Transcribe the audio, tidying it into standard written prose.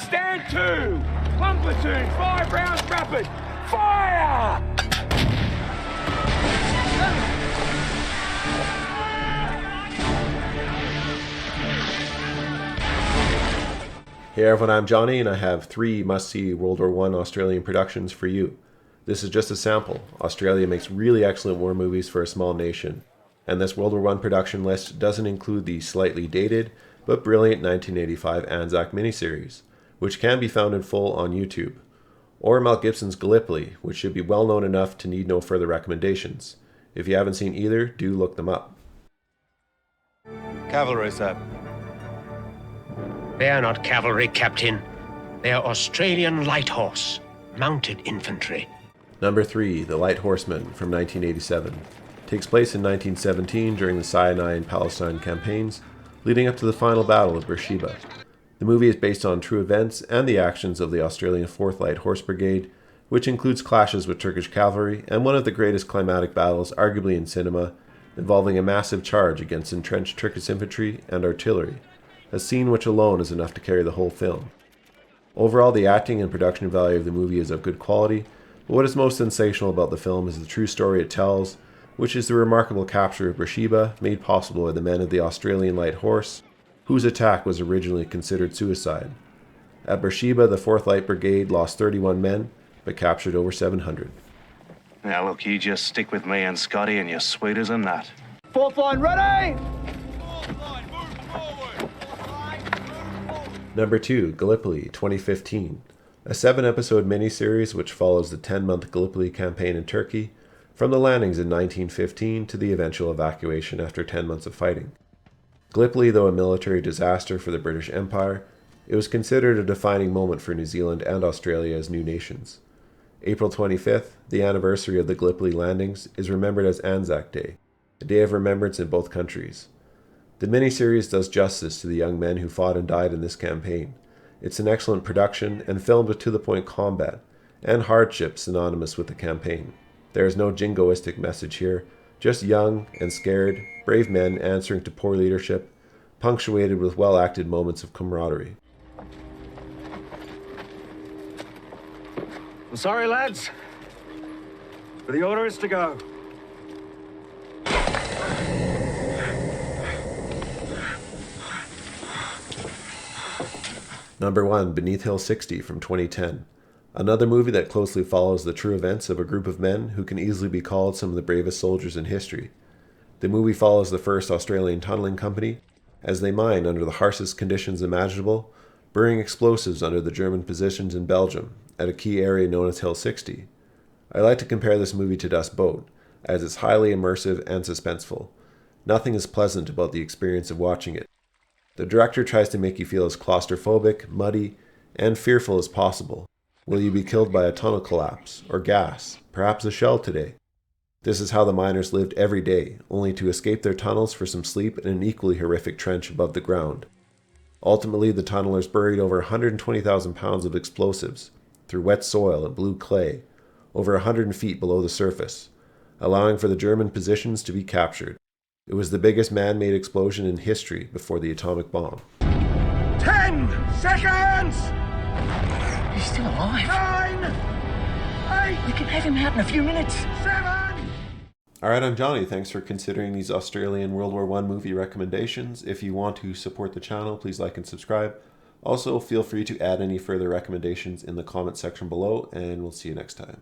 Stand to! One platoon, 5 rounds rapid! Fire! Hey everyone, I'm Johnny and I have 3 must-see World War I Australian productions for you. This is just a sample. Australia makes really excellent war movies for a small nation, and this World War I production list doesn't include the slightly dated but brilliant 1985 Anzac miniseries, which can be found in full on YouTube, or Mel Gibson's Gallipoli, which should be well known enough to need no further recommendations. If you haven't seen either, do look them up. Cavalry, sir. They are not cavalry, Captain. They are Australian light horse, mounted infantry. Number 3, The Lighthorsemen from 1987. Takes place in 1917 during the Sinai and Palestine campaigns, leading up to the final battle of Beersheba. The movie is based on true events and the actions of the Australian 4th Light Horse Brigade, which includes clashes with Turkish cavalry and one of the greatest climatic battles arguably in cinema, involving a massive charge against entrenched Turkish infantry and artillery, a scene which alone is enough to carry the whole film. Overall, the acting and production value of the movie is of good quality, but what is most sensational about the film is the true story it tells, which is the remarkable capture of Beersheba made possible by the men of the Australian Light Horse, whose attack was originally considered suicide. At Beersheba, the 4th Light Brigade lost 31 men, but captured over 700. Now look, you just stick with me and Scotty and you're sweet as a nut. 4th line ready! Number 2, Gallipoli, 2015. A 7-episode miniseries which follows the 10-month Gallipoli campaign in Turkey, from the landings in 1915 to the eventual evacuation after 10 months of fighting. Gallipoli, though a military disaster for the British Empire, it was considered a defining moment for New Zealand and Australia as new nations. April 25th, the anniversary of the Gallipoli landings, is remembered as Anzac Day, a day of remembrance in both countries. The miniseries does justice to the young men who fought and died in this campaign. It's an excellent production and filmed with to-the-point combat and hardship synonymous with the campaign. There is no jingoistic message here, just young and scared, brave men answering to poor leadership, punctuated with well-acted moments of camaraderie. I'm sorry, lads, but the order is to go. Number 1, Beneath Hill 60 from 2010. Another movie that closely follows the true events of a group of men who can easily be called some of the bravest soldiers in history. The movie follows the 1st Australian Tunnelling Company as they mine under the harshest conditions imaginable, burying explosives under the German positions in Belgium at a key area known as Hill 60. I like to compare this movie to Dust Boat, as it's highly immersive and suspenseful. Nothing is pleasant about the experience of watching it. The director tries to make you feel as claustrophobic, muddy, and fearful as possible. Will you be killed by a tunnel collapse, or gas, perhaps a shell today? This is how the miners lived every day, only to escape their tunnels for some sleep in an equally horrific trench above the ground. Ultimately, the tunnelers buried over 120,000 pounds of explosives through wet soil and blue clay, over 100 feet below the surface, allowing for the German positions to be captured. It was the biggest man-made explosion in history before the atomic bomb. 10 seconds! He's still alive. 9! 8! We can have him out in a few minutes. 7! Alright, I'm Johnny. Thanks for considering these Australian World War I movie recommendations. If you want to support the channel, please like and subscribe. Also, feel free to add any further recommendations in the comment section below, and we'll see you next time.